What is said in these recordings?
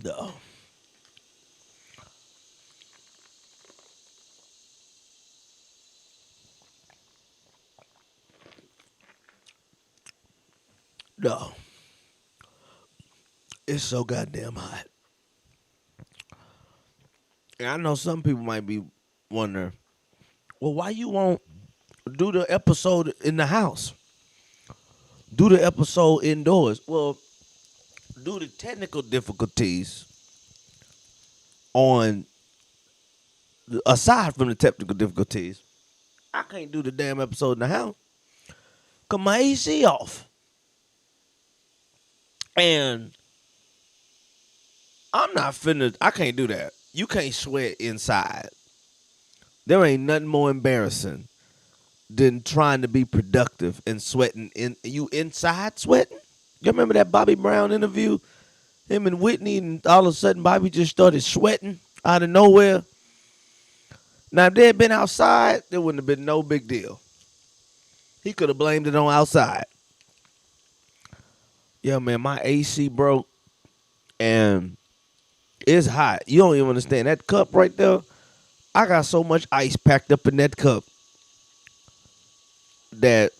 No. No. It's so goddamn hot. And I know some people might be wondering, well, why you won't do the episode in the house? Do the episode indoors. Well, due to technical difficulties on aside from the technical difficulties, I can't do the damn episode in the house. Cause my AC off. And I'm not finna I can't do that. You can't sweat inside. There ain't nothing more embarrassing than trying to be productive and sweating in you inside sweating. You remember that Bobby Brown interview? Him and Whitney, and all of a sudden Bobby just started sweating out of nowhere. Now if they had been outside, there wouldn't have been no big deal. He could have blamed it on outside. Yeah, man, my AC broke and it's hot. You don't even understand. That cup right there, I got so much ice packed up in that cup that,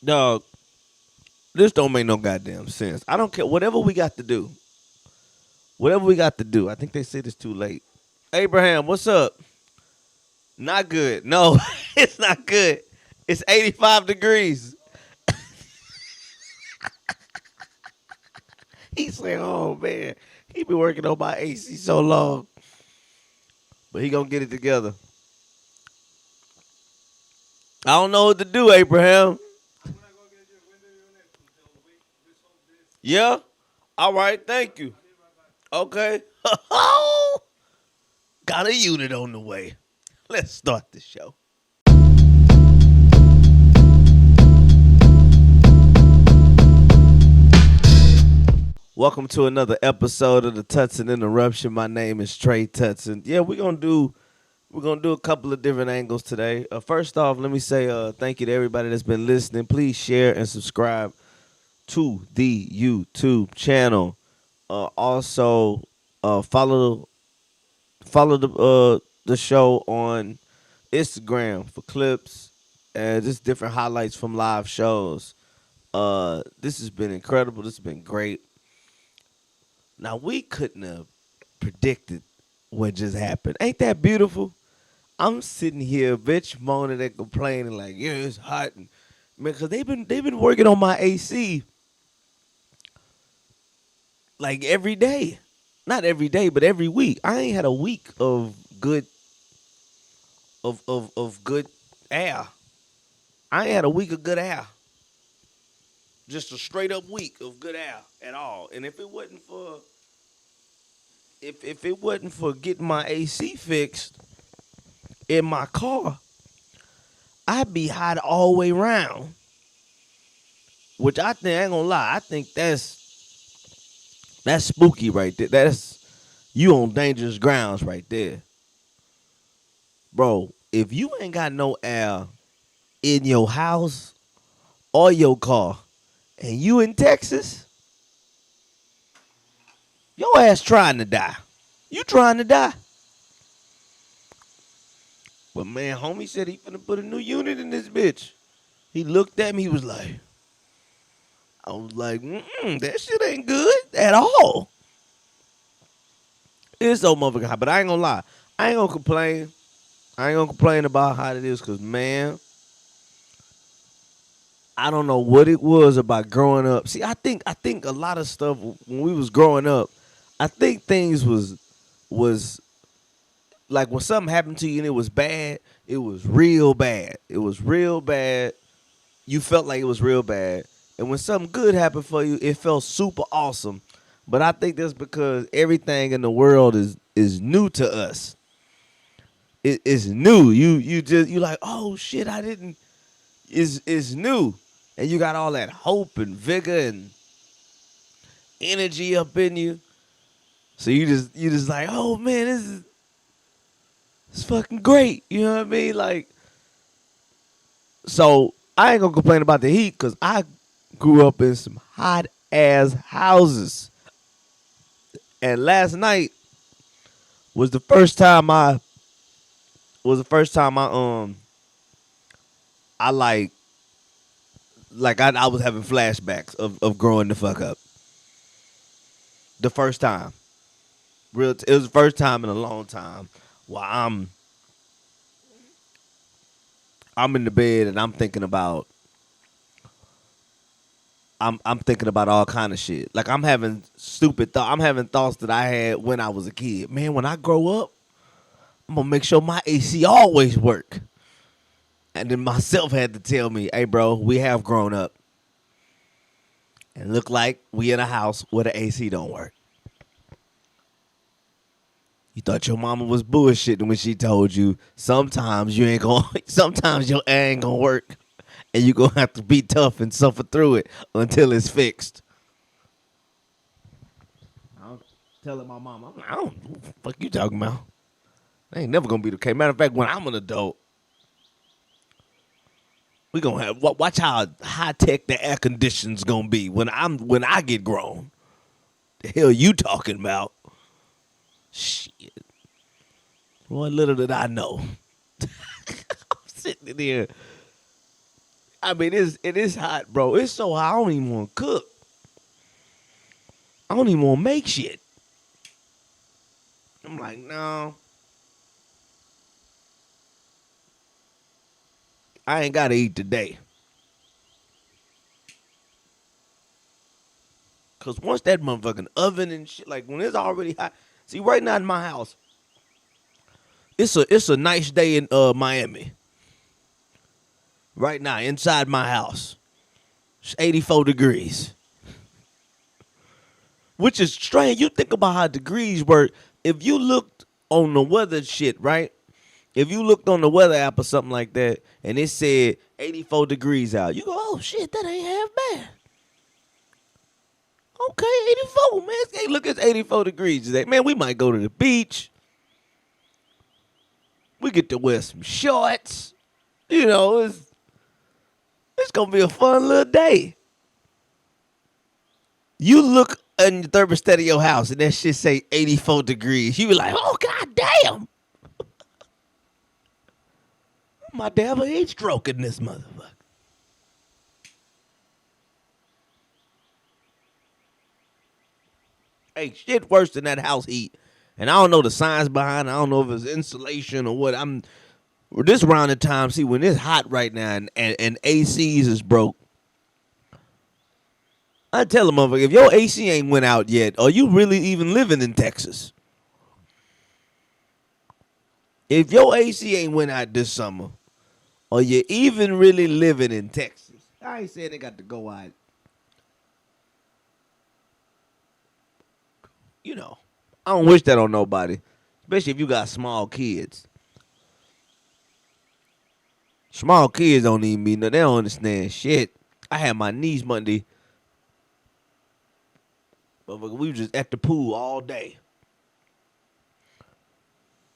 dog, this don't make no goddamn sense. I don't care. Whatever we got to do. Whatever we got to do. I think they said it's too late. Abraham, what's up? Not good. No, it's not good. It's 85 degrees. He said, oh, man. He been working on my AC so long. But he gonna get it together. I don't know what to do, Abraham. Yeah? All right, thank you. Okay. Got a unit on the way. Let's start the show. Welcome to another episode of the Tutson Interruption. My name is Trey Tutson. Yeah, we're gonna do a couple of different angles today. First off, let me say thank you to everybody that's been listening. Please share and subscribe to the YouTube channel. Also, follow the show on Instagram for clips and just different highlights from live shows. This has been incredible. This has been great. Now, we couldn't have predicted what just happened. Ain't that beautiful? I'm sitting here, bitch, moaning and complaining like, yeah, it's hot. And, man, because they've been working on my AC like every day. Not every day, but every week. I ain't had a week of good good air. I ain't had a week of good air. Just a straight up week of good air at all. And if it wasn't for getting my AC fixed in my car, I'd be hot all the way around. Which I think, I ain't gonna lie, I think that's spooky right there. That's you on dangerous grounds right there. Bro, if you ain't got no air in your house or your car and you in Texas, your ass trying to die. You trying to die. But man, homie said he finna put a new unit in this bitch. He looked at me, he was like, I was like, that shit ain't good at all. It's so motherfucking hot, but I ain't gonna lie. I ain't gonna complain. I ain't gonna complain about how hot it is, cause man, I don't know what it was about growing up. See, I think a lot of stuff when we was growing up, I think things was like when something happened to you and it was bad, it was real bad. It was real bad. You felt like it was real bad. And when something good happened for you, it felt super awesome. But I think that's because everything in the world is new to us. It's new. You like, oh shit, I didn't. It's new, and you got all that hope and vigor and energy up in you. So you just like, oh man, it's fucking great. You know what I mean? Like, so I ain't gonna complain about the heat because I grew up in some hot ass houses. And last night was the first time I was the first time I I was having flashbacks of growing the fuck up. The first time. It was the first time in a long time while I'm in the bed and I'm thinking about all kind of shit. Like I'm having I'm having thoughts that I had when I was a kid. Man, when I grow up, I'm gonna make sure my AC always work. And then myself had to tell me, hey bro, we have grown up. And look like we in a house where the AC don't work. You thought your mama was bullshitting when she told you sometimes sometimes your air ain't gonna work. And you gonna have to be tough and suffer through it until it's fixed. I was telling my mom, I don't know what the fuck you talking about. That ain't never gonna be the case. Matter of fact, when I'm an adult, we gonna have watch how high tech the air conditioning's gonna be when I get grown. The hell you talking about? Shit. Boy, little did I know. I'm sitting there. I mean, it is hot, bro. It's so hot. I don't even want to cook. I don't even want to make shit. I'm like, no. I ain't got to eat today. Because once that motherfucking oven and shit, like when it's already hot. See, right now in my house, it's a nice day in Miami. Right now, inside my house. It's 84 degrees. Which is strange. You think about how degrees work. If you looked on the weather shit, right? If you looked on the weather app or something like that, and it said 84 degrees out, you go, oh shit, that ain't half bad. Okay, 84, man. Hey, look, it's 84 degrees today. Man, we might go to the beach. We get to wear some shorts. You know, it's gonna be a fun little day. You look in the thermostat of your house and that shit say 84 degrees. You be like, oh god damn. My damn heat stroking this motherfucker. Hey, shit worse than that house heat. And I don't know the science behind it. I don't know if it's insulation or what. This around the time, see, when it's hot right now and ACs is broke, I tell them, motherfucker, if your AC ain't went out yet, are you really even living in Texas? If your AC ain't went out this summer, are you even really living in Texas? I ain't saying they got to go out. You know, I don't wish that on nobody, especially if you got small kids. Small kids don't even mean no. They don't understand shit. I had my niece Monday. Motherfucker, we was just at the pool all day.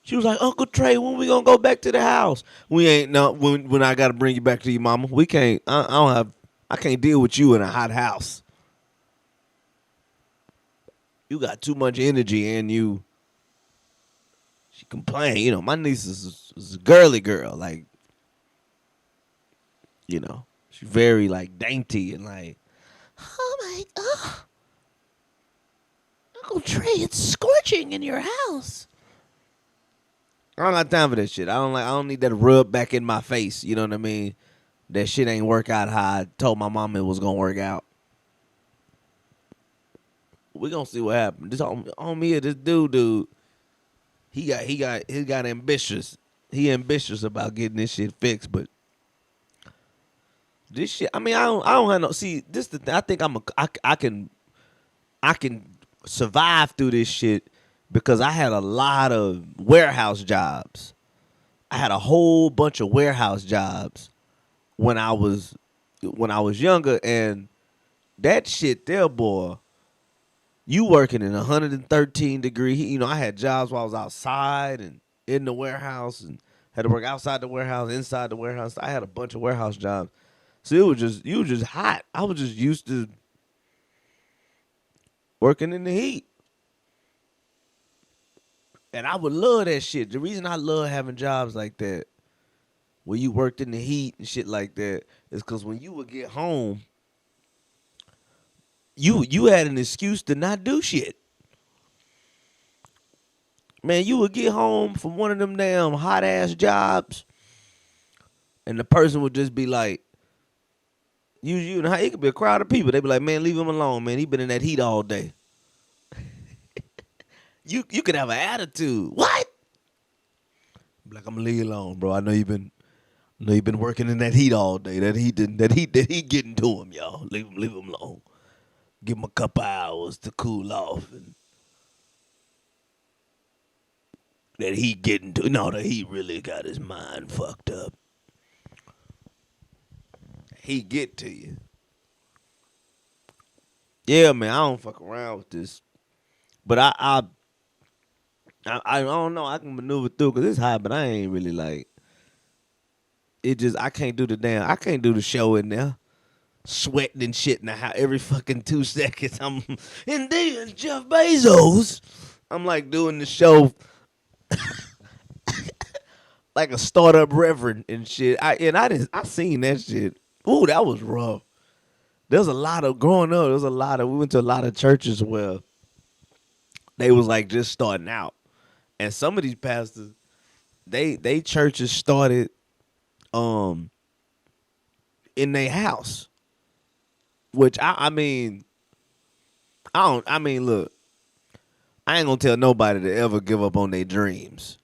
She was like, Uncle Trey, when we gonna go back to the house? We ain't no when I gotta bring you back to your mama. We can't. I can't deal with you in a hot house. You got too much energy and you. She complained. You know, my niece is a girly girl. Like, you know, she's very like dainty and like, oh my god, Uncle Trey, it's scorching in your house. I don't got time for that shit. I don't need that rub back in my face. You know what I mean? That shit ain't work out how I told my mom it was gonna work out. We gonna see what happens. This on me, this dude, he got ambitious. He ambitious about getting this shit fixed, but this shit. I mean, I don't have no. See, this the thing. I think I can survive through this shit because I had a lot of warehouse jobs. I had a whole bunch of warehouse jobs when I was younger, and that shit there, boy. You working in 113 degree heat. You know, I had jobs while I was outside and in the warehouse and had to work outside the warehouse, inside the warehouse. I had a bunch of warehouse jobs. So you was just hot. I was just used to working in the heat. And I would love that shit. The reason I love having jobs like that, where you worked in the heat and shit like that, is because when you would get home, you had an excuse to not do shit. Man, you would get home from one of them damn hot ass jobs, and the person would just be like, you know, it could be a crowd of people. They'd be like, man, leave him alone, man. He been in that heat all day. You could have an attitude. What? Like, I'm gonna leave you alone, bro. I know you've been working in that heat all day. That heat getting to him, y'all. Leave him alone. Give him a couple hours to cool off, and that heat getting to. No, the heat really got his mind fucked up. He get to you. Yeah, man. I don't fuck around with this, but I don't know. I can maneuver through because it's hot, but I ain't really like it. Just I can't do I can't do the show in there, sweating and shit in the house every fucking 2 seconds. I'm and then Jeff Bezos. I'm like doing the show like a startup reverend and shit. I seen that shit. Ooh, that was rough. There's a lot of growing up. We went to a lot of churches where they was like just starting out, and some of these pastors, they churches started in their house, which I mean, look, I ain't gonna tell nobody to ever give up on their dreams,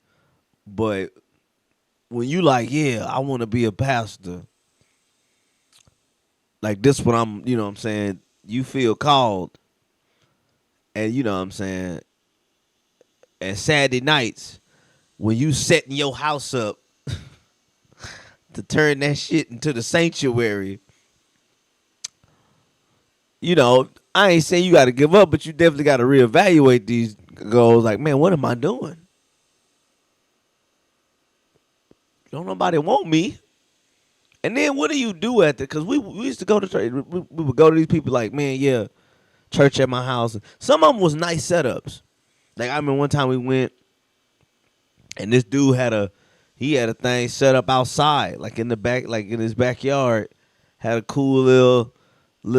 but when you like, yeah, I want to be a pastor, like this what I'm, you know what I'm saying, you feel called, and you know what I'm saying, and Saturday nights when you setting your house up to turn that shit into the sanctuary, you know, I ain't saying you got to give up, but you definitely got to reevaluate these goals. Like, man, what am I doing? Don't nobody want me. And then what do you do at the? Because we used to go to church. We would go to these people like, man, yeah, church at my house. Some of them was nice setups. Like I remember one time we went, and this dude had a thing set up outside, like in the back, like in his backyard, had a cool little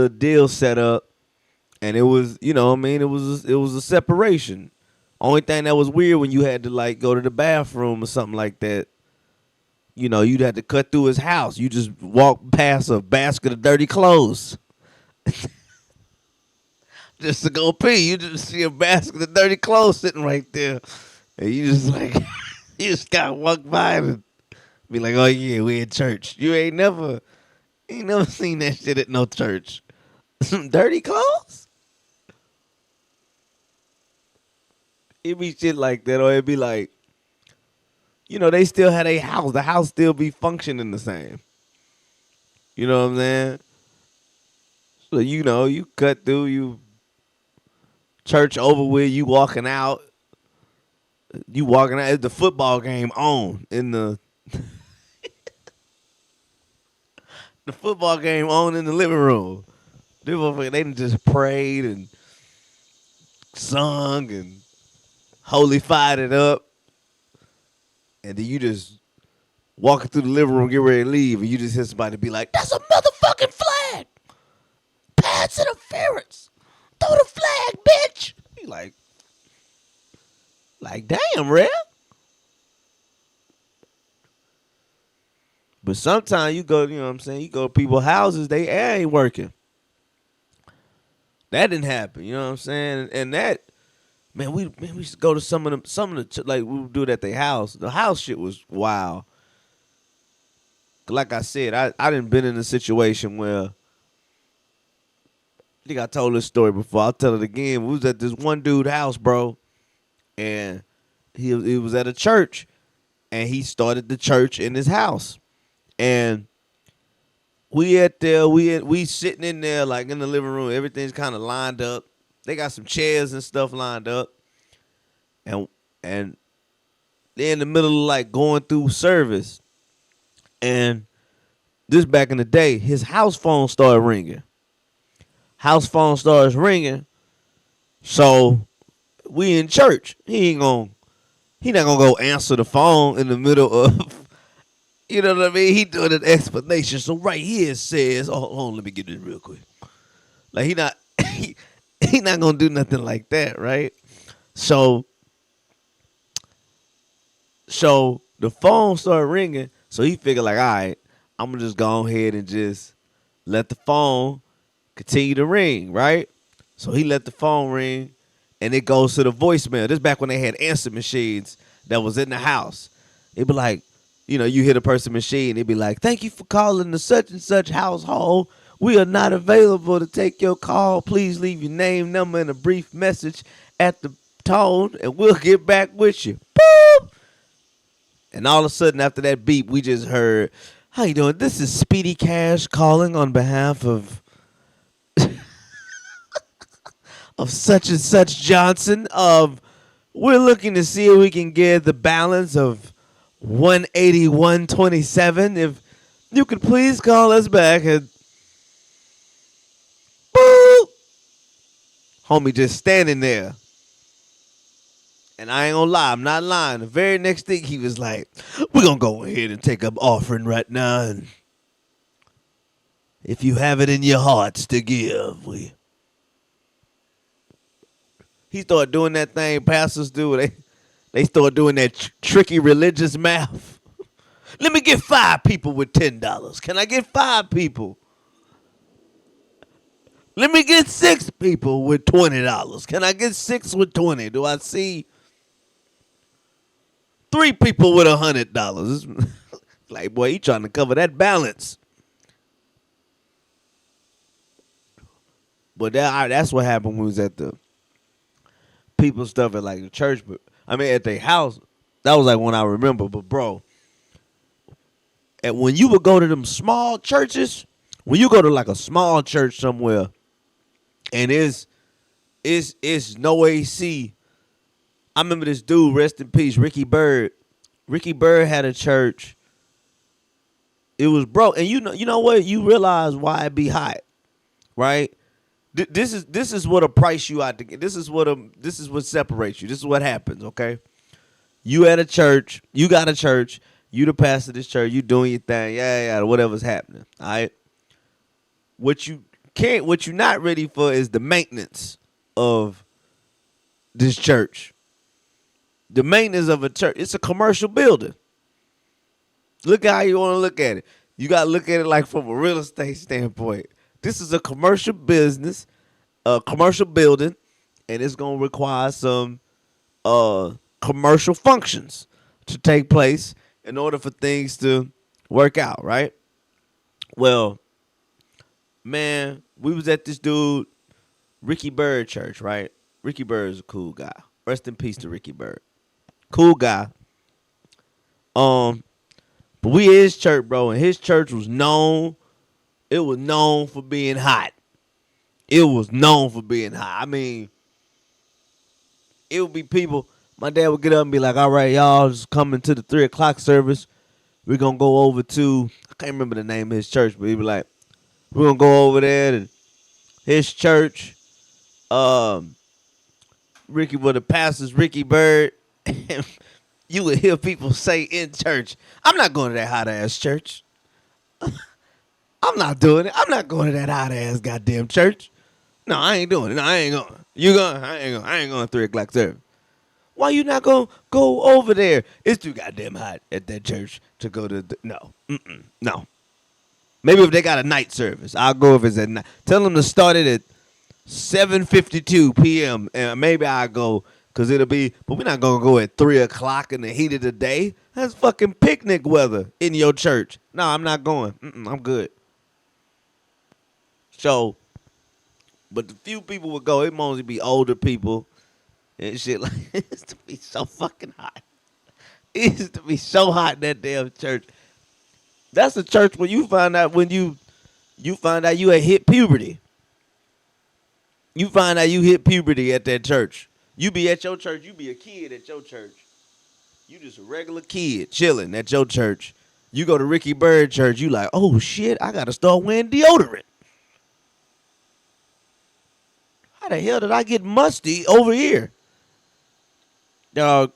deal set up, and it was, you know, what I mean, it was a separation. Only thing that was weird when you had to like go to the bathroom or something like that. You know, you'd have to cut through his house. You just walk past a basket of dirty clothes. Just to go pee. You just see a basket of dirty clothes sitting right there. And you just like, you just gotta walk by and be like, oh yeah, we in church. You ain't never seen that shit at no church. Some dirty clothes? It be shit like that, or it be like, you know, they still had a house. The house still be functioning the same. You know what I'm saying? So, you know, you cut through, you church over with, you walking out. It's the football game on in the the football game on in the living room. They done just prayed and sung and holy fired it up. And then you just walking through the living room, get ready to leave, and you just hear somebody be like, that's a motherfucking flag. Pass interference. Throw the flag, bitch. You like damn, Rev. But sometimes you go, you know what I'm saying, you go to people's houses, they air ain't working. That didn't happen, you know what I'm saying? And that, man, we used to go to some of the, like, we would do it at their house. The house shit was wild. Like I said, I done been in a situation where, I think I told this story before. I'll tell it again. We was at this one dude's house, bro, and he was at a church, and he started the church in his house, and we sitting in there like in the living room. Everything's kind of lined up. They got some chairs and stuff lined up, and they're in the middle of like going through service, and this back in the day, his house phone started ringing. House phone starts ringing, so we in church. He ain't gonna He not gonna go answer the phone in the middle of, you know what I mean? He doing an explanation. So right here it says, oh, hold on, let me get this real quick. Like he not he not gonna do nothing like that, right? So so the phone started ringing. So he figured like, all right, I'm gonna just go ahead and just let the phone continue to ring, right? So he let the phone ring, and it goes to the voicemail. This back when they had answer machines that was in the house. It'd be like, you hit a person machine. It'd be like, thank you for calling the such and such household. We are not available to take your call. Please leave your name, number, and a brief message at the tone, and we'll get back with you. Boop! And all of a sudden, after that beep, we just heard, how you doing? This is Speedy Cash calling on behalf of such and such Johnson. We're looking to see if we can get the balance of 181.27. If you could please call us back and boop, homie just standing there. And I ain't gonna lie, I'm not lying. The very next thing he was like, we're gonna go ahead and take up offering right now, and if you have it in your hearts to give, he started doing that thing pastors do. They start doing that tricky religious math. Let me get 5 people with $10. Can I get 5 people? Let me get 6 people with $20. Can I get 6 with 20? Do I see 3 people with $100? Like, boy, he trying to cover that balance. But that's what happened when we was at the people stuff at like the church. But I mean, at their house, that was like when I remember. But bro, and when you would go to them small churches, when you go to like a small church somewhere, and it's no AC. I remember this dude, rest in peace, Ricky Bird. Ricky Bird had a church. It was broke, and you know what? You realize why it be hot, right? This is what a price you out to get. This is what separates you. This is what happens, okay? You at a church, you got a church, you the pastor of this church, you doing your thing, yeah, whatever's happening. All right. What you're not ready for is the maintenance of this church. The maintenance of a church, it's a commercial building. Look how you want to look at it. You got to look at it like from a real estate standpoint. This is a commercial business, a commercial building, and it's going to require some commercial functions to take place in order for things to work out, right? Well, man, we was at this dude, Ricky Bird church, right? Ricky Bird is a cool guy. Rest in peace to Ricky Bird. Cool guy. But we at his church, bro, and his church was known. It was known for being hot. It was known for being hot. I mean, it would be people. My dad would get up and be like, all right, y'all, just coming to the 3 o'clock service. We're going to go over to, I can't remember the name of his church, but he'd be like, we're going to go over there to his church. Ricky, well, the pastor's Ricky Bird. You would hear people say in church, I'm not going to that hot-ass church. I'm not doing it. I'm not going to that hot-ass goddamn church. No, I ain't doing it. No, I ain't going. You going? I ain't going. I ain't going to 3 o'clock service. Why you not going to go over there? It's too goddamn hot at that church to go to. No. No. Maybe if they got a night service, I'll go if it's at night. Tell them to start it at 7:52 p.m. and maybe I'll go because it'll be, but we're not going to go at 3 o'clock in the heat of the day. That's fucking picnic weather in your church. No, I'm not going. I'm good. So, but the few people would go, it mostly be older people and shit like it used to be so fucking hot. It used to be so hot in that damn church. That's a church where you find out when you find out you had hit puberty. You find out you hit puberty at that church. You be at your church, you be a kid at your church. You just a regular kid chilling at your church. You go to Ricky Bird church, you like, oh shit, I gotta start wearing deodorant. How the hell did I get musty over here? Dog,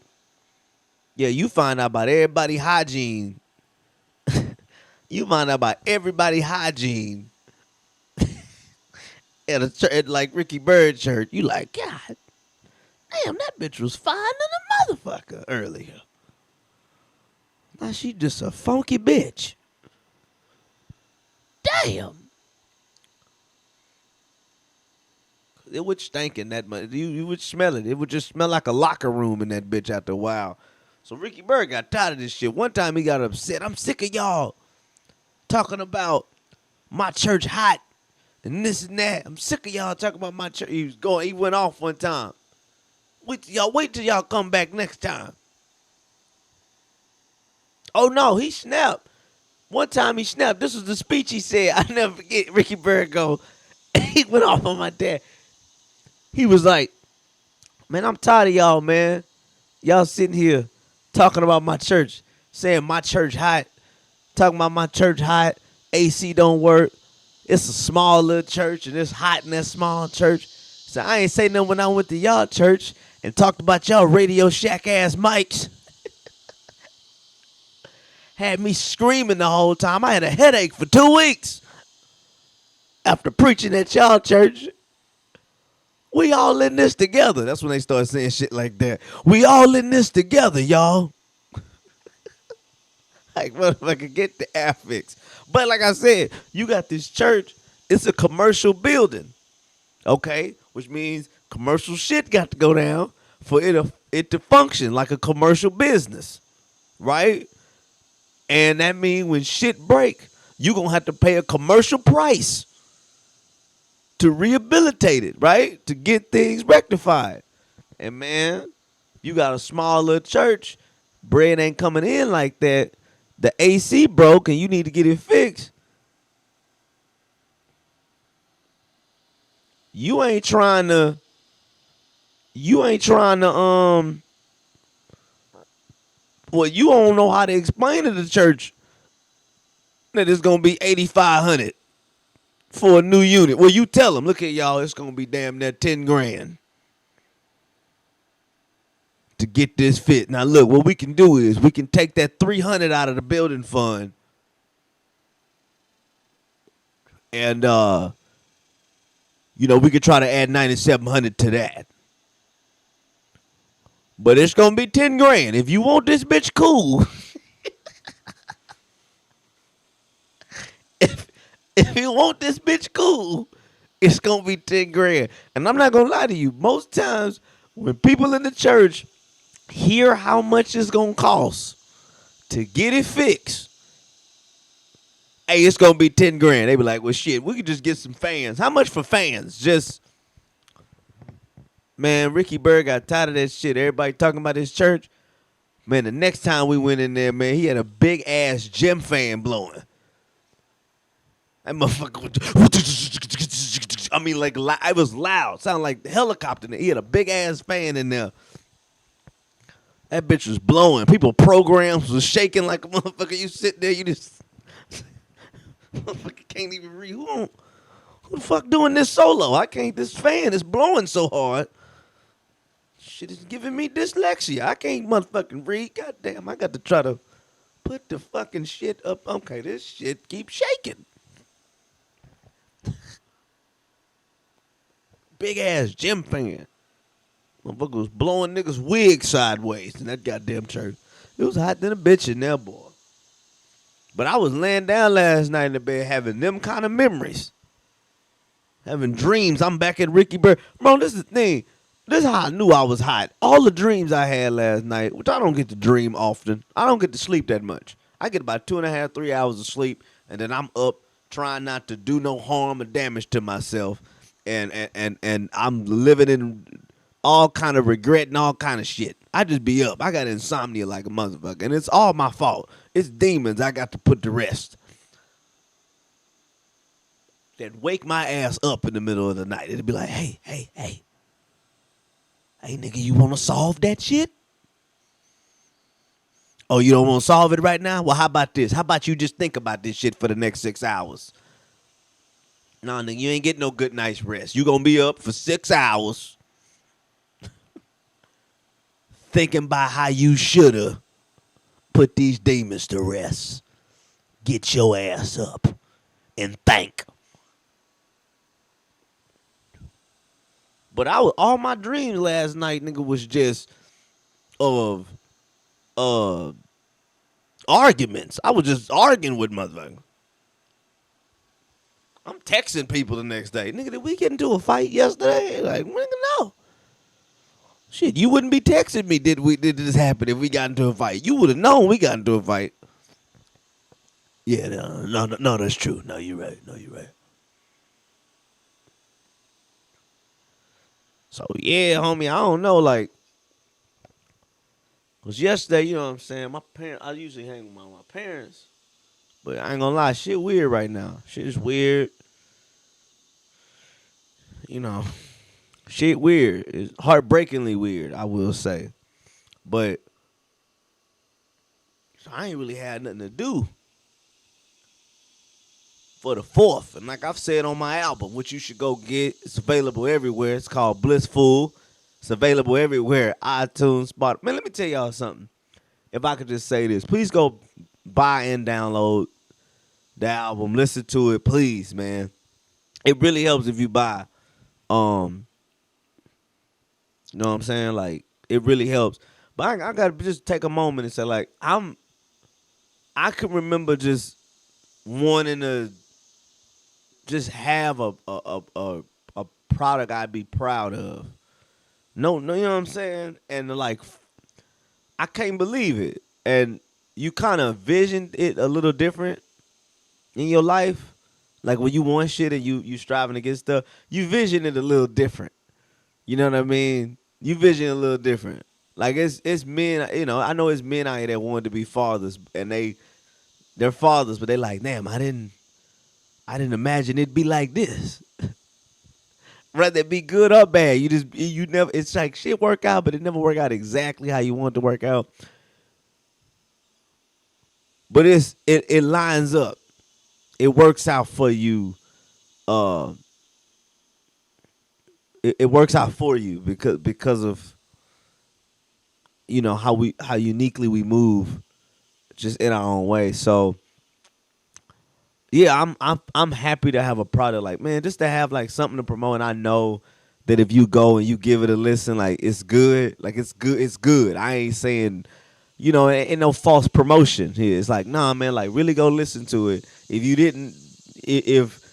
Yeah, you find out about everybody hygiene. You find out about everybody hygiene at a church, at like Ricky Bird church. You like, God damn, that bitch was fine than a motherfucker earlier. Now she just a funky bitch. Damn. It would stink in that much. You would smell it. It would just smell like a locker room in that bitch after a while. So Ricky Bird got tired of this shit. One time he got upset. I'm sick of y'all talking about my church hot and this and that. I'm sick of y'all talking about my church. He went off one time. Wait till y'all come back next time. Oh no, he snapped. One time he snapped. This was the speech he said. I never forget. Ricky Bird go. He went off on my dad. He was like, man, I'm tired of y'all, man. Y'all sitting here talking about my church, saying my church hot, talking about my church hot, AC don't work. It's a small little church and it's hot in that small church. So I ain't say nothing when I went to y'all church and talked about y'all Radio Shack ass mics. Had me screaming the whole time. I had a headache for 2 weeks after preaching at y'all church. We all in this together. That's when they start saying shit like that. We all in this together, y'all. Like, motherfucker, get the affix. But like I said, you got this church. It's a commercial building, okay? Which means commercial shit got to go down for it to function like a commercial business, right? And that means when shit break, you going to have to pay a commercial price to rehabilitate it, right? To get things rectified. And man, you got a small little church, bread ain't coming in like that. The AC broke and you need to get it fixed. You ain't trying to well, you don't know how to explain to the church that it's gonna be $8,500 for a new unit. Well, you tell them, look at y'all, it's gonna be damn near 10 grand to get this fit. Now look, what we can do is we can take that 300 out of the building fund and we could try to add 9,700 to that. But it's gonna be 10 grand. If you want this bitch cool, if you want this bitch cool, it's gonna be 10 grand. And I'm not gonna lie to you. Most times when people in the church hear how much it's gonna cost to get it fixed, hey, it's gonna be 10 grand. They be like, well shit, we could just get some fans. How much for fans? Just, man, Ricky Bird got tired of that shit. Everybody talking about his church. Man, the next time we went in there, man, he had a big ass gym fan blowing. That motherfucker, I mean, like, it was loud. Sounded like the helicopter. He had a big ass fan in there. That bitch was blowing. People programs was shaking like a motherfucker. You sit there, you just, motherfucker can't even read. Who the fuck doing this solo? I can't. This fan is blowing so hard. Shit is giving me dyslexia. I can't motherfucking read. Goddamn, I got to try to put the fucking shit up. Okay, this shit keeps shaking. Big ass gym fan. Motherfucker was blowing niggas' wigs sideways in that goddamn church. It was hot than a bitch in there, boy. But I was laying down last night in the bed having them kind of memories. Having dreams. I'm back at Ricky Bird. Bro, this is the thing. This is how I knew I was hot. All the dreams I had last night, which I don't get to dream often. I don't get to sleep that much. I get about 2.5, 3 hours of sleep, and then I'm up trying not to do no harm or damage to myself. And I'm living in all kind of regret and all kind of shit. I just be up. I got insomnia like a motherfucker, and it's all my fault. It's demons I got to put to rest. That wake my ass up in the middle of the night. It'll be like, hey, nigga, you want to solve that shit? Oh, you don't want to solve it right now? Well, how about this? How about you just think about this shit for the next 6 hours? No, nigga, you ain't getting no good night's rest. You gonna be up for 6 hours thinking about how you shoulda put these demons to rest. Get your ass up and think. But all my dreams last night, nigga, was just of arguments. I was just arguing with motherfuckers. I'm texting people the next day. Nigga, did we get into a fight yesterday? Like, nigga, no. Shit, you wouldn't be texting me, did this happen if we got into a fight? You would have known we got into a fight. Yeah, no, that's true. No, you're right. So, yeah, homie, I don't know, like, because yesterday, you know what I'm saying, my parents, I usually hang with my parents, but I ain't gonna lie, shit weird right now. Shit is weird. You know, shit weird. It's heartbreakingly weird, I will say. But so I ain't really had nothing to do for the 4th. And like I've said on my album, which you should go get, it's available everywhere. It's called Blissful. It's available everywhere. iTunes, Spotify. Man, let me tell y'all something. If I could just say this, please go buy and download the album. Listen to it, please, man. It really helps if you buy. You know what I'm saying? Like, it really helps. But I gotta just take a moment and say, like, I can remember just wanting to just have a product I'd be proud of. No, you know what I'm saying? And like, I can't believe it. And you kind of visioned it a little different in your life. Like when you want shit and you striving to get stuff, you vision it a little different. You know what I mean? You vision it a little different. Like it's men, you know, I know it's men out here that wanted to be fathers and they're fathers, but they like, damn, I didn't imagine it'd be like this. Whether it be good or bad, you never. It's like shit work out, but it never work out exactly how you want it to work out. But it lines up. It works out for you. It works out for you because of, you know, how uniquely we move, just in our own way. So yeah, I'm happy to have a product, like, man, just to have like something to promote. And I know that if you go and you give it a listen, like it's good. Like it's good. I ain't saying, you know, ain't no false promotion here. It's like, nah, man, like really go listen to it. If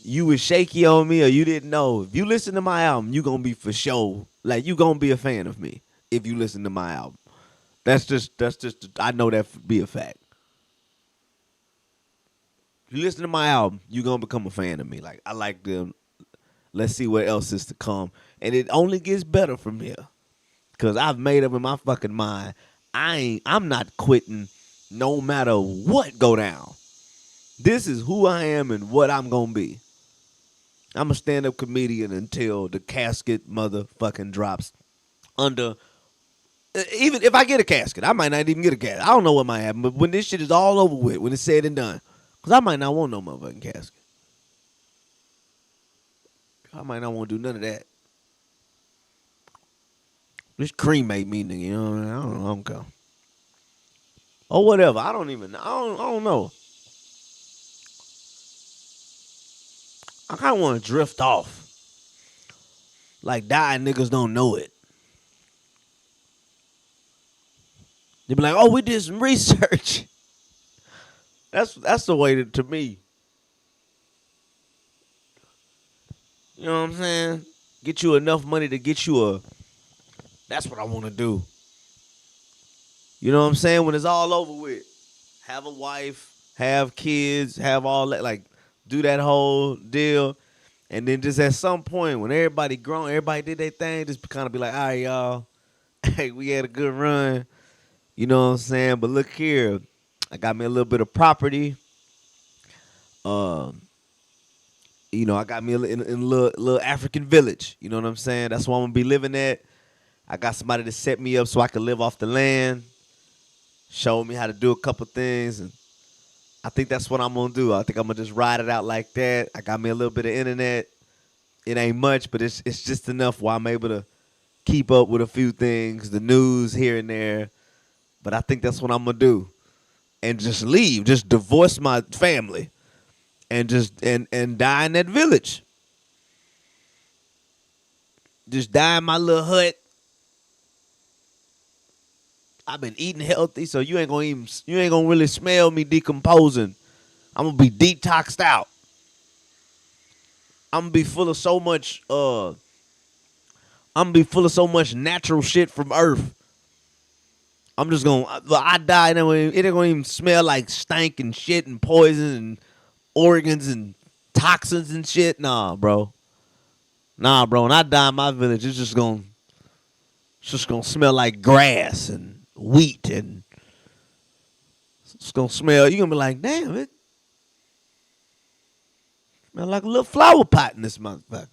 you was shaky on me or you didn't know, if you listen to my album, you gonna be for sure. Like you gonna be a fan of me if you listen to my album. That's just I know that be a fact. If you listen to my album, you gonna become a fan of me. Like I like them. Let's see what else is to come. And it only gets better from here. Cause I've made up in my fucking mind, I'm not quitting no matter what go down. This is who I am and what I'm gonna be. I'm a stand-up comedian until the casket motherfucking drops. Even if I get a casket, I might not even get a casket. I don't know what might happen, but when this shit is all over with, when it's said and done, because I might not want no motherfucking casket. I might not want to do none of that. Just cremate me, nigga. You know what I mean? I don't care. Or whatever. I don't know. I kind of want to drift off. Like dying niggas don't know it. They be like, oh, we did some research. That's the way to me. You know what I'm saying? Get you enough money to get you that's what I want to do. You know what I'm saying? When it's all over with, have a wife, have kids, have all that, like, do that whole deal. And then just at some point, when everybody grown, everybody did their thing, just kind of be like, all right, y'all, hey, we had a good run. You know what I'm saying? But look here, I got me a little bit of property. You know, I got me in a little African village. You know what I'm saying? That's where I'm gonna be living at. I got somebody to set me up so I can live off the land. Show me how to do a couple things, and I think that's what I'm gonna do. I think I'm gonna just ride it out like that. I got me a little bit of internet. It ain't much, but it's just enough where I'm able to keep up with a few things, the news here and there. But I think that's what I'm gonna do, and just leave, just divorce my family, and just and die in that village. Just die in my little hut. I've been eating healthy, so you ain't gonna really smell me decomposing. I'm gonna be detoxed out. I'm gonna be full of so much I'm gonna be full of so much natural shit from Earth. I'm just gonna I die and it ain't gonna even smell like stank and shit and poison and organs and toxins and shit. Nah, bro. Nah, bro. When I die in my village, it's just gonna smell like grass and wheat, and it's gonna smell. You're gonna be like, damn, it smell like a little flower pot in this motherfucker.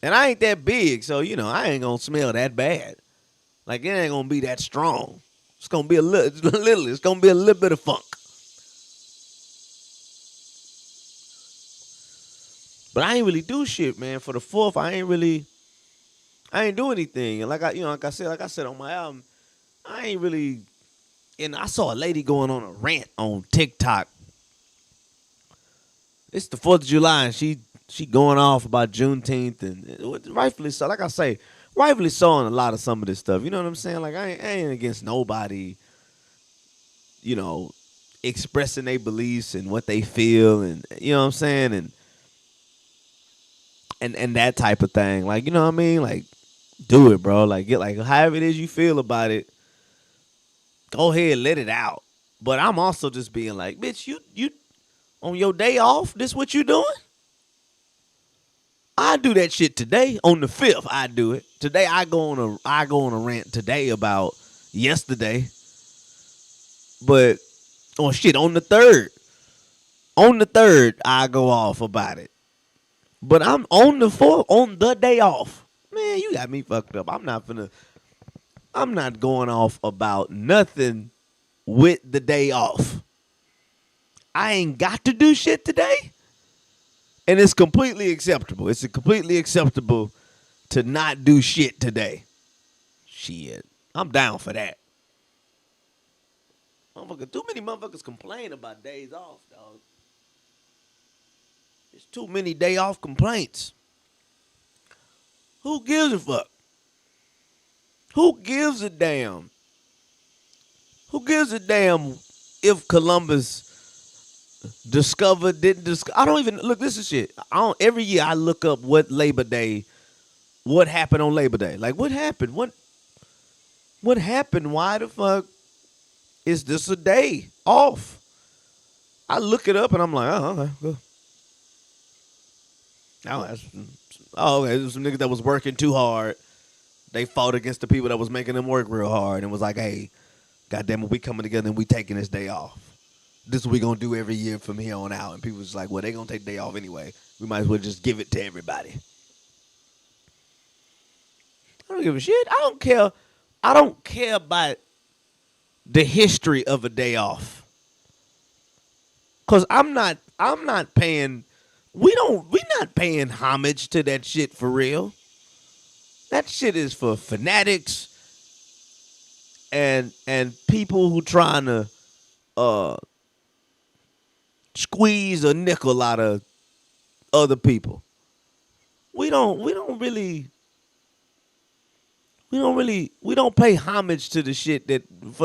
And I ain't that big, so I ain't gonna smell that bad. Like it ain't gonna be that strong. It's gonna be a little. It's gonna be a little bit of funk. But I ain't really do shit, man. For the fourth, I ain't do anything. And like I said on my album, I ain't really. And I saw a lady going on a rant on TikTok. It's the 4th of July, and she going off about Juneteenth, and rightfully so. Like I say, rightfully so on a lot of some of this stuff. You know what I'm saying? Like I ain't against nobody, expressing their beliefs and what they feel, and you know what I'm saying, and that type of thing. Like, you know what I mean? Like, do it, bro. Like, get like however it is you feel about it. Go ahead, let it out. But I'm also just being like, bitch, you on your day off, this what you doing? I do that shit today. On the 5th, I do it. Today I go on a rant today about yesterday. But on the 3rd. On the 3rd, I go off about it. But I'm on the 4th, on the day off. Man, you got me fucked up. I'm not going off about nothing with the day off. I ain't got to do shit today. And it's completely acceptable. It's completely acceptable to not do shit today. Shit. I'm down for that. Too many motherfuckers complain about days off, dog. There's too many day off complaints. Who gives a fuck? Who gives a damn? Who gives a damn if Columbus didn't discover? I don't even look. This is shit. Every year I look up what happened on Labor Day. Like, what happened? What happened? Why the fuck is this a day off? I look it up and I'm like, oh, okay, good. Okay, there's some niggas that was working too hard. They fought against the people that was making them work real hard and was like, hey, goddamn it, we coming together and we taking this day off. This is what we gonna do every year from here on out. And people was like, well, they gonna take the day off anyway. We might as well just give it to everybody. I don't give a shit. I don't care. I don't care about the history of a day off. Cause I'm not paying. We're not paying homage to that shit for real. That shit is for fanatics and people who trying to squeeze a nickel out of other people. We don't pay homage to the shit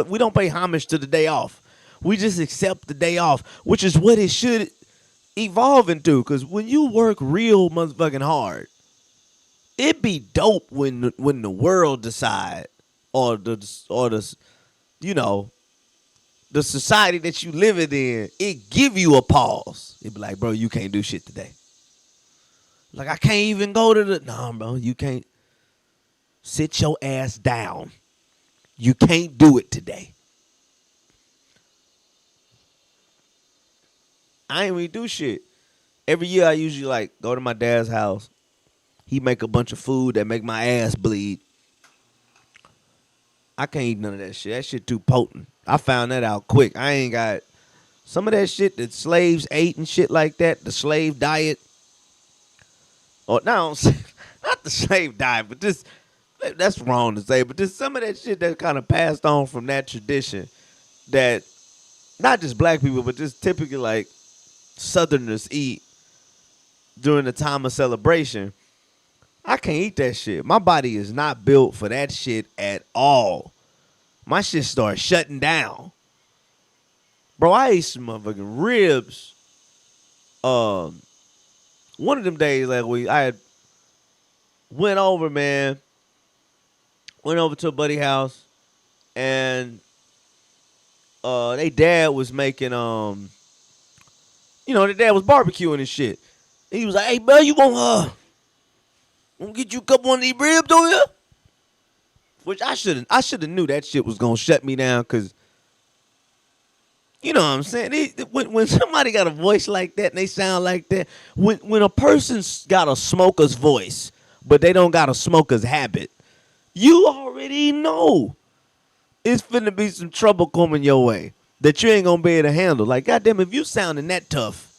we don't pay homage to the day off. We just accept the day off, which is what it should evolve into. Because when you work real motherfucking hard, it be dope when the world decide or the the society that you live in, it give you a pause. It be like, bro, you can't do shit today. Like, I can't even go to no, bro, you can't. Sit your ass down. You can't do it today. I ain't really do shit. Every year I usually like go to my dad's house. He make a bunch of food that make my ass bleed. I can't eat none of that shit. That shit too potent. I found that out quick. I ain't got some of that shit that slaves ate and shit like that. The slave diet. Or no, not the slave diet, but just that's wrong to say, but just some of that shit that kind of passed on from that tradition that not just black people, but just typically like Southerners eat during the time of celebration. I can't eat that shit. My body is not built for that shit at all. My shit starts shutting down. Bro, I ate some motherfucking ribs. Um, One of them days like I had went over, man. Went over to a buddy house and they dad was making their dad was barbecuing and shit. And he was like, "Hey, bro, you want to get you a couple of these ribs over here?" Which I should have knew that shit was gonna shut me down, cause you know what I'm saying. When somebody got a voice like that and they sound like that, when a person's got a smoker's voice but they don't got a smoker's habit, you already know it's finna be some trouble coming your way that you ain't gonna be able to handle. Like, goddamn, if you sounding that tough,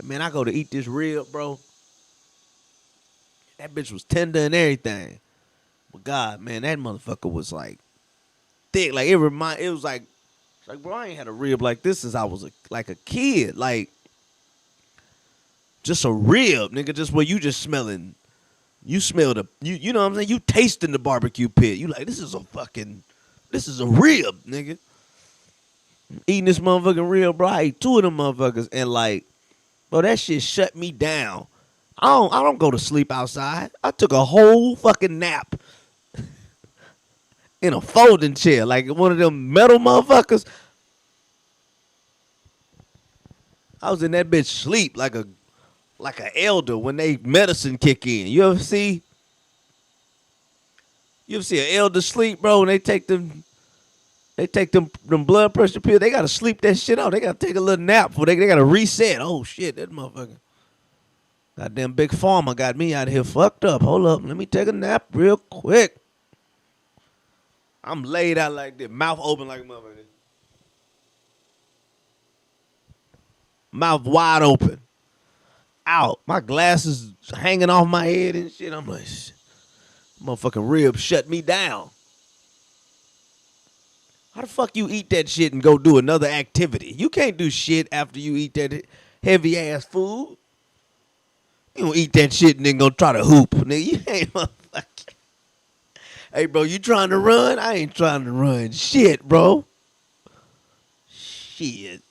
man, I go to eat this rib, bro. That bitch was tender and everything. But God, man, that motherfucker was like thick. Like it was like, bro, I ain't had a rib like this since I was like a kid. Like, just a rib, nigga. Just where you just smelling. You smell you know what I'm saying? You tasting the barbecue pit. You like, this is a rib, nigga. Eating this motherfucking rib, bro. I ate two of them motherfuckers and like, bro, that shit shut me down. I don't go to sleep outside. I took a whole fucking nap in a folding chair, like one of them metal motherfuckers. I was in that bitch sleep like an elder when they medicine kick in. You ever see an elder sleep, bro? When they take them blood pressure pills, they gotta sleep that shit out. They gotta take a little nap before they gotta reset. Oh shit, that motherfucker. Goddamn big pharma got me out here fucked up. Hold up, let me take a nap real quick. I'm laid out like this, mouth open like a motherfucker. Mouth wide open. Out. My glasses hanging off my head and shit. I'm like, motherfucking rib shut me down. How the fuck you eat that shit and go do another activity? You can't do shit after you eat that heavy ass food. You don't eat that shit and then go try to hoop, nigga. You ain't motherfucking. Hey, bro, you trying to run? I ain't trying to run shit, bro. Shit.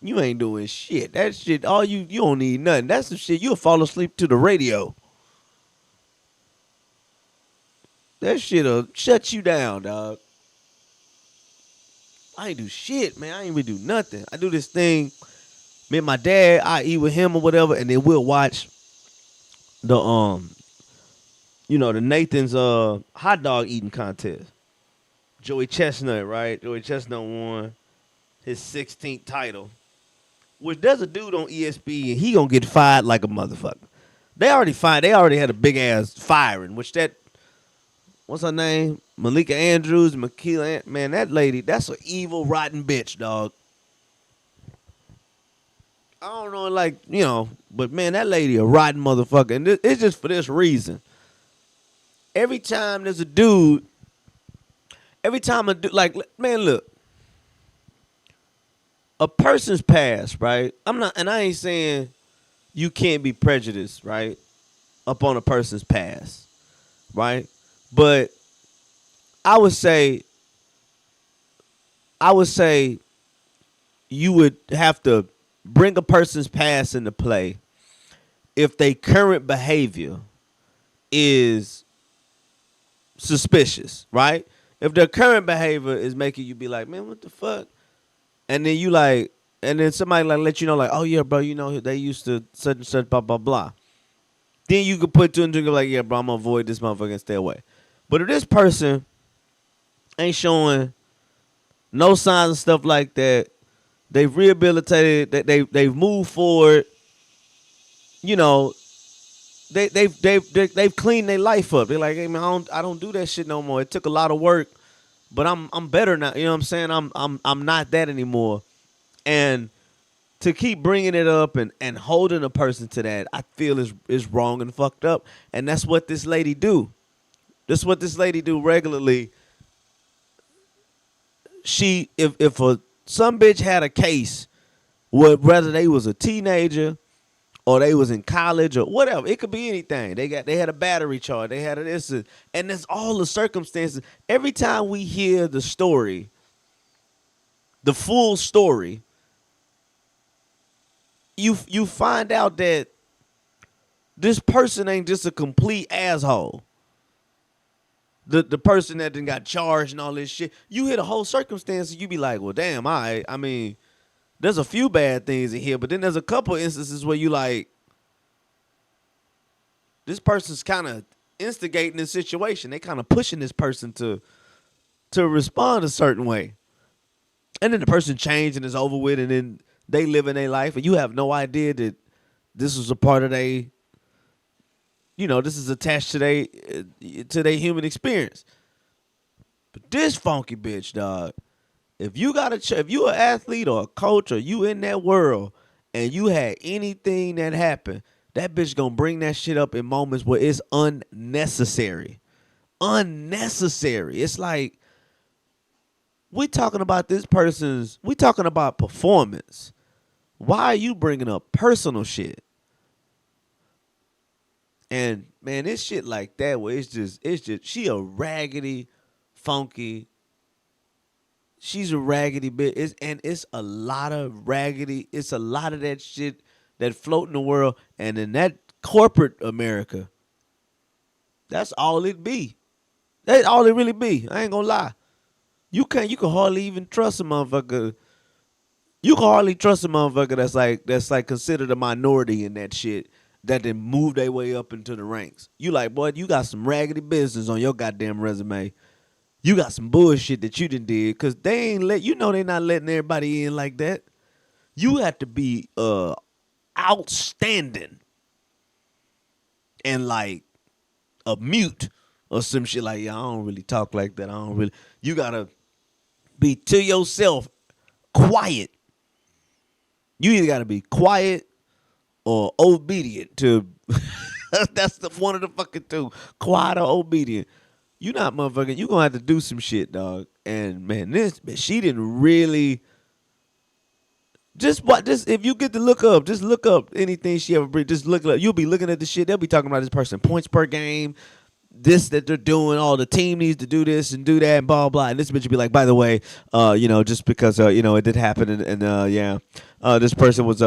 You ain't doing shit. That shit, you don't need nothing. That's some shit, you'll fall asleep to the radio. That shit'll shut you down, dog. I ain't do shit, man. I ain't even do nothing. I do this thing. Me and my dad, I eat with him or whatever, and then we'll watch the the Nathan's hot dog eating contest. Joey Chestnut, right? Joey Chestnut won his 16th title. Which there's a dude on ESPN, he gonna get fired like a motherfucker. They already had a big ass firing, which what's her name? Malika Andrews, man, that lady, that's an evil, rotten bitch, dog. I don't know, like, but man, that lady a rotten motherfucker. And it's just for this reason. Every time there's a dude, like, man, look. A person's past, right? I ain't saying you can't be prejudiced, right? Upon a person's past, right? But I would say you would have to bring a person's past into play if their current behavior is suspicious, right? If their current behavior is making you be like, man, what the fuck? And then and then somebody like let you know, like, oh yeah, bro, they used to such and such, blah, blah, blah. Then you could put two and two and go like, yeah, bro, I'm gonna avoid this motherfucker and stay away. But if this person ain't showing no signs of stuff like that, they've rehabilitated, they've moved forward, they've cleaned their life up. They're like, hey man, I don't do that shit no more. It took a lot of work, but I'm better now. You know what I'm saying? I'm not that anymore. And to keep bringing it up and holding a person to that, I feel is wrong and fucked up. And that's what this lady do. That's what this lady do regularly. She if a some bitch had a case, whether they was a teenager or they was in college or whatever, it could be anything. They had a battery charge, they had this, and that's all the circumstances. Every time we hear the story, the full story, you find out that this person ain't just a complete asshole. The person that then got charged and all this shit. You hear the whole circumstance and you be like, well, damn, all right. I mean, there's a few bad things in here, but then there's a couple instances where you like, this person's kind of instigating this situation. They kind of pushing this person to respond a certain way. And then the person changed and it's over with, and then they live in their life, and you have no idea that this was a part of their, this is attached to their human experience. But this funky bitch, dog, if you if you an athlete or a coach or you in that world and you had anything that happened, that bitch gonna bring that shit up in moments where it's unnecessary. Unnecessary. It's like, we talking about performance. Why are you bringing up personal shit? And man, this shit like that where it's just she a raggedy, funky. She's a raggedy bitch. It's a lot of raggedy. It's a lot of that shit that float in the world. And in that corporate America, that's all it be. That's all it really be. I ain't gonna lie. You can hardly even trust a motherfucker. You can hardly trust a motherfucker that's like considered a minority in that shit, that then move their way up into the ranks. You like, boy, you got some raggedy business on your goddamn resume. You got some bullshit that you done did, because they ain't they not letting everybody in like that. You have to be outstanding and like a mute or some shit like, yeah, I don't really talk like that. You gotta be to yourself, quiet. You either gotta be quiet or obedient to. That's one of the fucking two, quiet or obedient. You not motherfucking. You gonna have to do some shit, dog. And man, she didn't really. Just what this? If you get to look up, just look up anything she ever bring. Just look it up. You'll be looking at the shit. They'll be talking about this person points per game, this that they're doing. All the team needs to do this and do that and blah blah. And this bitch will be like, by the way, just because it did happen and this person was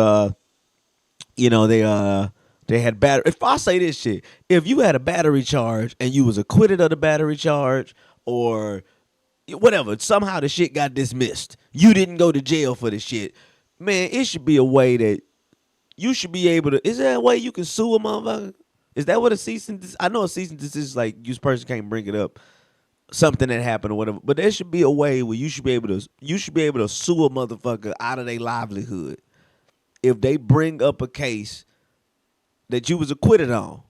they had battery. If I say this shit, if you had a battery charge and you was acquitted of the battery charge or whatever, somehow the shit got dismissed, you didn't go to jail for the shit, man, it should be a way that you should be able to. Is there a way you can sue a motherfucker? Is that what a cease and desist? I know a cease and desist is like, you person can't bring it up, something that happened or whatever. But there should be a way where you should be able to sue a motherfucker out of their livelihood if they bring up a case that you was acquitted on.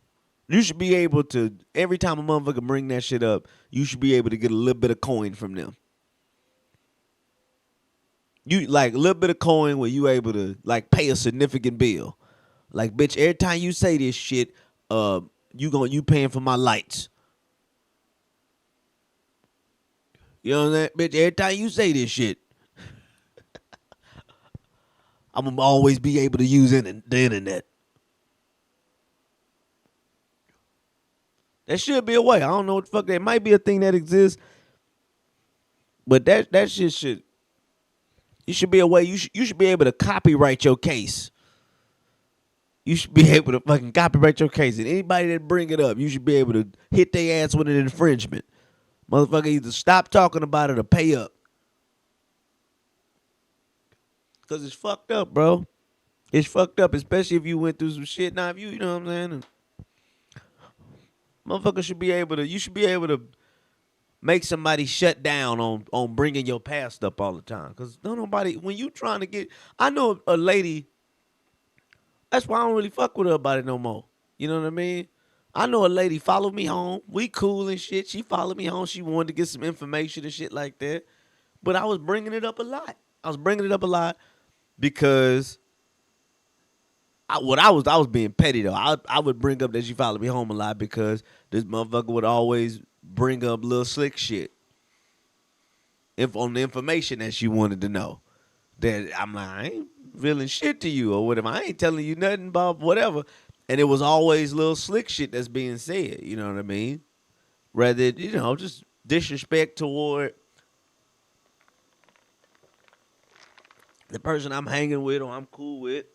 You should be able to, every time a motherfucker bring that shit up, you should be able to get a little bit of coin from them. You like a little bit of coin where you able to like pay a significant bill. Like, bitch, every time you say this shit, you paying for my lights. You know what I'm saying? Bitch, every time you say this shit, I'm gonna always be able to use the internet. There should be a way. I don't know what the fuck. There might be a thing that exists, but that shit should. You should be a way. You should be able to copyright your case. You should be able to fucking copyright your case, and anybody that bring it up, you should be able to hit their ass with an infringement. Motherfucker, either stop talking about it or pay up. Cause it's fucked up, bro. It's fucked up, especially if you went through some shit. Now, if you know what I'm saying. Motherfucker should be able to. You should be able to make somebody shut down on bringing your past up all the time. Cause don't nobody, when you trying to get. I know a lady. That's why I don't really fuck with her about it no more. You know what I mean? I know a lady followed me home. We cool and shit. She followed me home. She wanted to get some information and shit like that. But I was bringing it up a lot. Because I was being petty though. I would bring up that she followed me home a lot because this motherfucker would always bring up little slick shit if on the information that she wanted to know. That I'm like, I ain't revealing shit to you or whatever. I ain't telling you nothing about whatever. And it was always little slick shit that's being said. You know what I mean? Rather, just disrespect toward the person I'm hanging with or I'm cool with.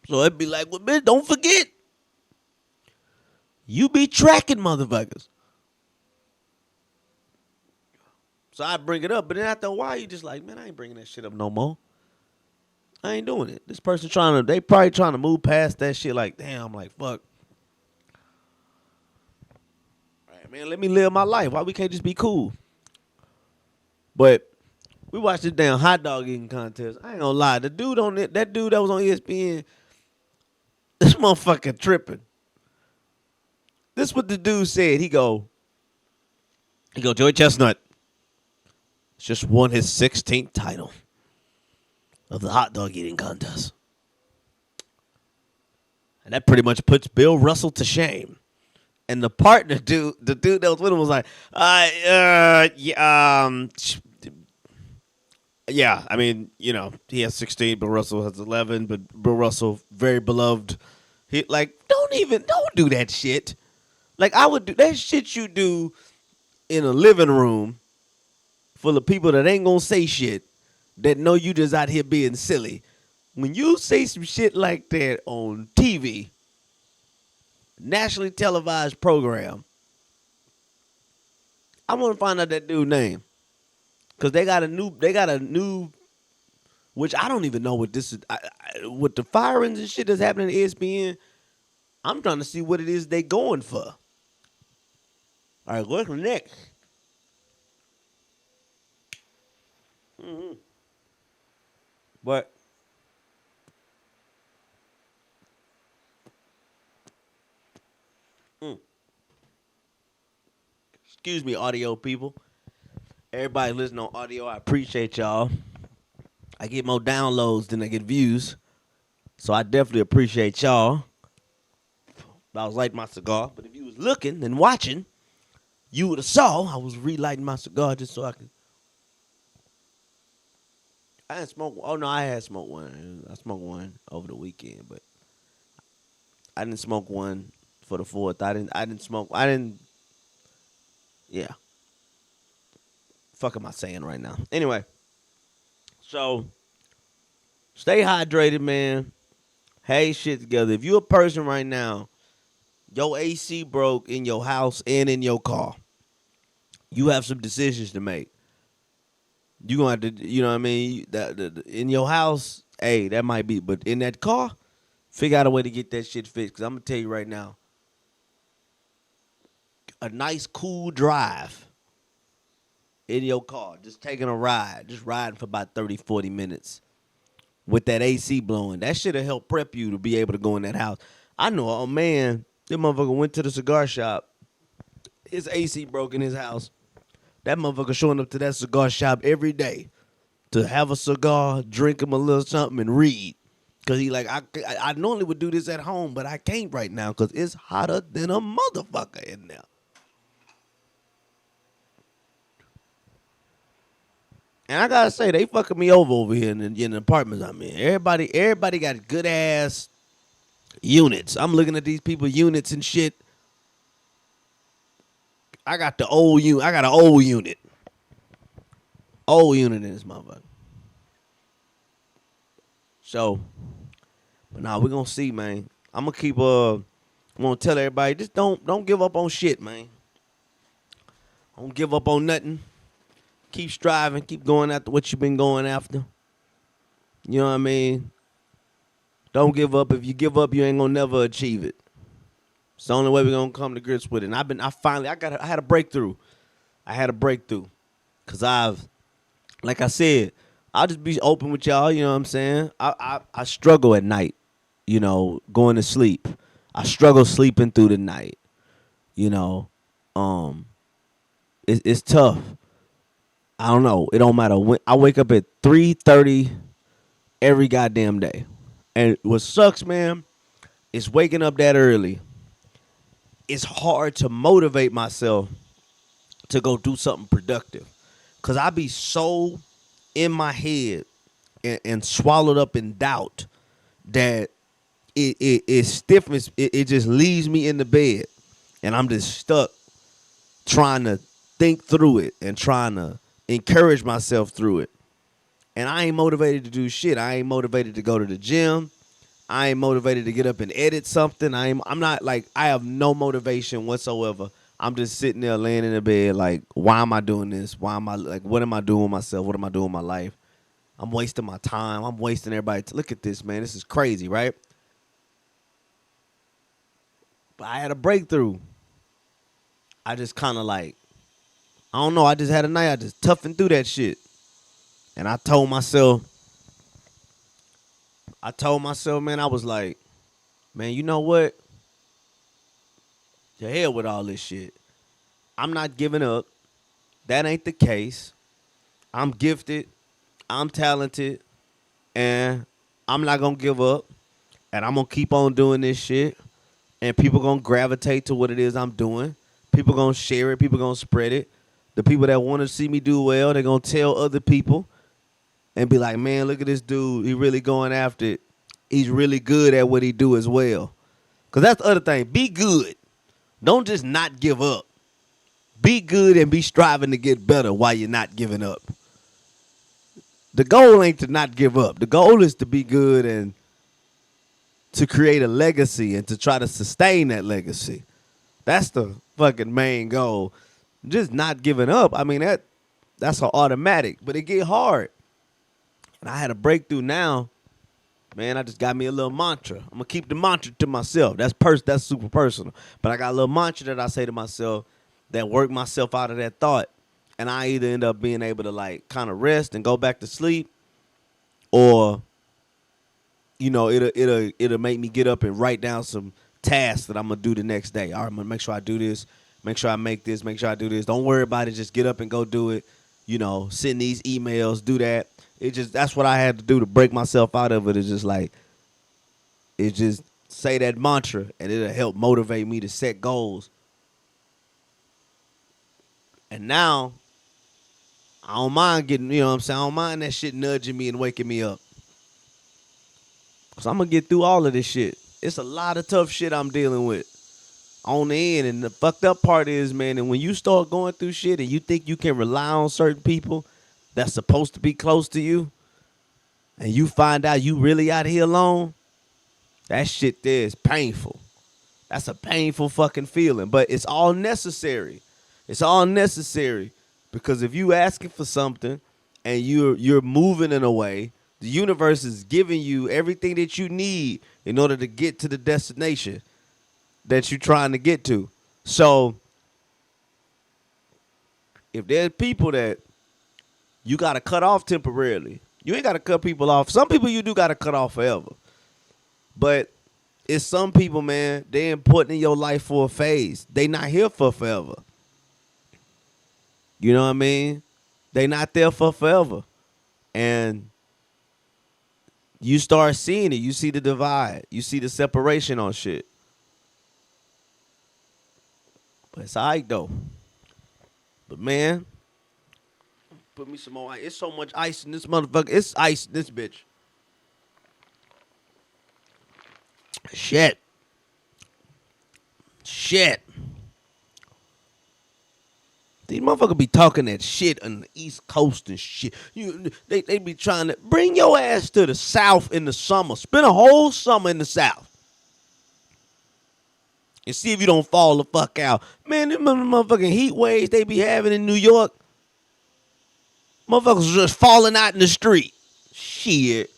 So it'd be like, well, bitch, don't forget. You be tracking motherfuckers. So I bring it up, but then after a while, you just like, man, I ain't bringing that shit up no more. I ain't doing it. This person they probably trying to move past that shit like, damn, I'm like, fuck. All right, man, let me live my life. Why we can't just be cool? But we watched this damn hot dog eating contest. I ain't gonna lie. The dude on it, that dude that was on ESPN, this motherfucker tripping. This what the dude said. He go, Joey Chestnut just won his 16th title of the hot dog eating contest. And that pretty much puts Bill Russell to shame. And the partner dude, the dude that was with him was like, yeah, I mean, he has 16, Bill Russell has 11, but Bill Russell, very beloved. He don't do that shit. Like, I would do that shit you do in a living room full of people that ain't gonna say shit, that know you just out here being silly. When you say some shit like that on TV, nationally televised program, I want to find out that dude's name. Because they got a new, which I don't even know what this is. With the firings and shit that's happening at ESPN, I'm trying to see what it is they going for. All right, what's next? But excuse me, audio people. Everybody listening on audio, I appreciate y'all. I get more downloads than I get views. So I definitely appreciate y'all. I was lighting my cigar, but if you was looking and watching, you would have saw I was relighting my cigar just so I could. I didn't smoke. Oh no, I had smoked one. I smoked one over the weekend, but I didn't smoke one for the 4th. I didn't smoke. Yeah. Fuck am I saying right now? Anyway, so stay hydrated, man. Hey, shit together. If you a person right now, your AC broke in your house and in your car, you have some decisions to make. You gonna have to, you know what I mean? In your house, hey, that might be, but in that car, figure out a way to get that shit fixed. Because I'm gonna tell you right now, a nice cool drive in your car, just taking a ride, just riding for about 30, 40 minutes with that AC blowing, that should have helped prep you to be able to go in that house. I know, oh man, this motherfucker went to the cigar shop. His AC broke in his house. That motherfucker showing up to that cigar shop every day to have a cigar, drink him a little something, and read. Because he like, I normally would do this at home, but I can't right now because it's hotter than a motherfucker in there. And I gotta say, they fucking me over here in the apartments I'm in. Everybody got good ass units. I'm looking at these people units and shit. I got the old unit. I got an old unit. Old unit in this motherfucker. So, but nah, we're gonna see, man. I'm gonna keep I'm gonna tell everybody, just don't give up on shit, man. Don't give up on nothing. Keep striving, keep going after what you've been going after. You know what I mean? Don't give up. If you give up, you ain't gonna never achieve it. It's the only way we're gonna come to grips with it. And I had a breakthrough. Cause like I said, I'll just be open with y'all, you know what I'm saying? I struggle at night, going to sleep. I struggle sleeping through the night. It's tough. I don't know. It don't matter when I wake up at 3:30 every goddamn day. And what sucks, man, is waking up that early. It's hard to motivate myself to go do something productive. Cause I be so in my head and swallowed up in doubt that it stiffens. It just leaves me in the bed, and I'm just stuck trying to think through it and trying to encourage myself through it. And I ain't motivated to do shit. I ain't motivated to go to the gym. I ain't motivated to get up and edit something. I'm not like, I have no motivation whatsoever. I'm just sitting there laying in the bed like, why am I doing this? Why am I like, what am I doing with myself? What am I doing with my life? I'm wasting my time. I'm wasting everybody. Look at this, man. This is crazy, right? But I had a breakthrough. I just kind of like, I don't know. I just had a night. I just toughened through that shit. And I told myself, man, I was like, man, you know what? To hell with all this shit. I'm not giving up. That ain't the case. I'm gifted. I'm talented. And I'm not going to give up. And I'm going to keep on doing this shit. And people going to gravitate to what it is I'm doing. People going to share it. People going to spread it. The people that want to see me do well, they're going to tell other people and be like, man, look at this dude. He really going after it. He's really good at what he do as well. Because that's the other thing. Be good. Don't just not give up. Be good and be striving to get better while you're not giving up. The goal ain't to not give up. The goal is to be good and to create a legacy and to try to sustain that legacy. That's the fucking main goal. Just not giving up. I mean, that's an automatic, but it get hard. And I had a breakthrough now. Man, I just got me a little mantra. I'm gonna keep the mantra to myself. That's super personal. But I got a little mantra that I say to myself that work myself out of that thought. And I either end up being able to like kind of rest and go back to sleep, or it'll make me get up and write down some tasks that I'm gonna do the next day. All right, I'm gonna make sure I do this, make sure I make this, make sure I do this. Don't worry about it. Just get up and go do it. Send these emails, do that. That's what I had to do to break myself out of it. It's just say that mantra, and it'll help motivate me to set goals. And now I don't mind getting, you know what I'm saying? I don't mind that shit nudging me and waking me up. Because I'm going to get through all of this shit. It's a lot of tough shit I'm dealing with on the end. And the fucked up part is, man, and when you start going through shit and you think you can rely on certain people that's supposed to be close to you, and you find out you really out here alone, that shit there is painful. That's a painful fucking feeling. But it's all necessary. It's all necessary. Because if you asking for something and you're moving in a way, the universe is giving you everything that you need in order to get to the destination that you're trying to get to. So if there's people that you got to cut off temporarily, you ain't got to cut people off. Some people you do got to cut off forever. But it's some people, man, they important in your life for a phase. They not here for forever. You know what I mean? They not there for forever. And you start seeing it. You see the divide. You see the separation on shit. But it's all right, though. But, man, put me some more ice. It's so much ice in this motherfucker. It's ice in this bitch. Shit. These motherfuckers be talking that shit on the East Coast and shit. They be trying to bring your ass to the South in the summer. Spend a whole summer in the South. And see if you don't fall the fuck out. Man, them motherfucking heat waves they be having in New York. Motherfuckers just falling out in the street. Shit.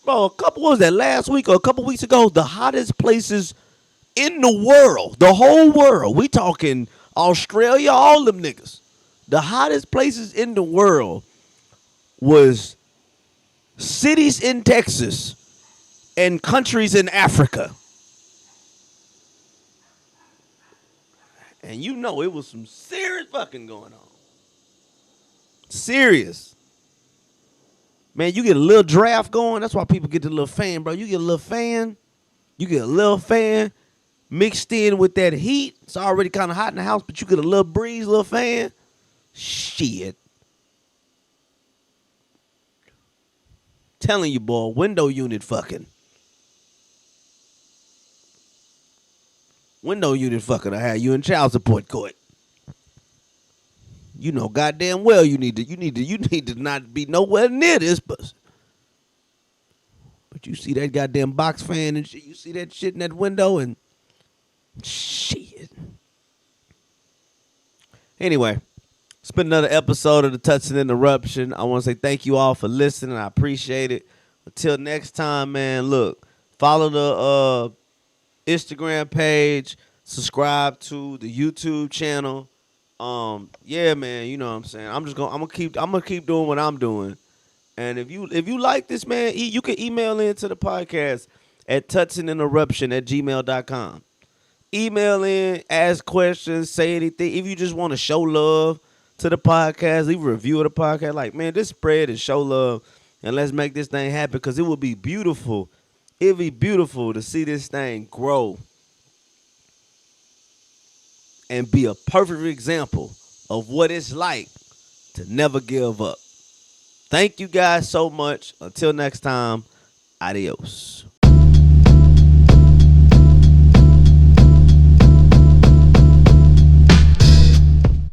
Bro, what was that, last week or a couple weeks ago? The hottest places in the world. The whole world. We talking Australia, all them niggas. The hottest places in the world was cities in Texas and countries in Africa. And you know it was some serious fucking going on. Serious. Man, you get a little draft going. That's why people get the little fan, bro. You get a little fan. You get a little fan mixed in with that heat. It's already kind of hot in the house, but you get a little breeze, little fan. Shit. Telling you, boy, window unit fucking. Window unit fucking. I had you in child support court. You know goddamn well you need to not be nowhere near this bus. But you see that goddamn box fan and shit. You see that shit in that window and shit. Anyway, it's been another episode of the Tutson Interruption. I want to say thank you all for listening. I appreciate it. Until next time, man, look, follow the Instagram page, subscribe to the YouTube channel. Yeah, man, you know what I'm saying. I'm gonna keep doing what I'm doing. And if you like this, man, you can email into the podcast at tutsoninterruption@gmail.com. Email in, ask questions, say anything. If you just want to show love to the podcast, leave a review of the podcast. Like, man, this spread and show love, and let's make this thing happen because it would be beautiful. It'd be beautiful to see this thing grow and be a perfect example of what it's like to never give up. Thank you guys so much. Until next time, adios.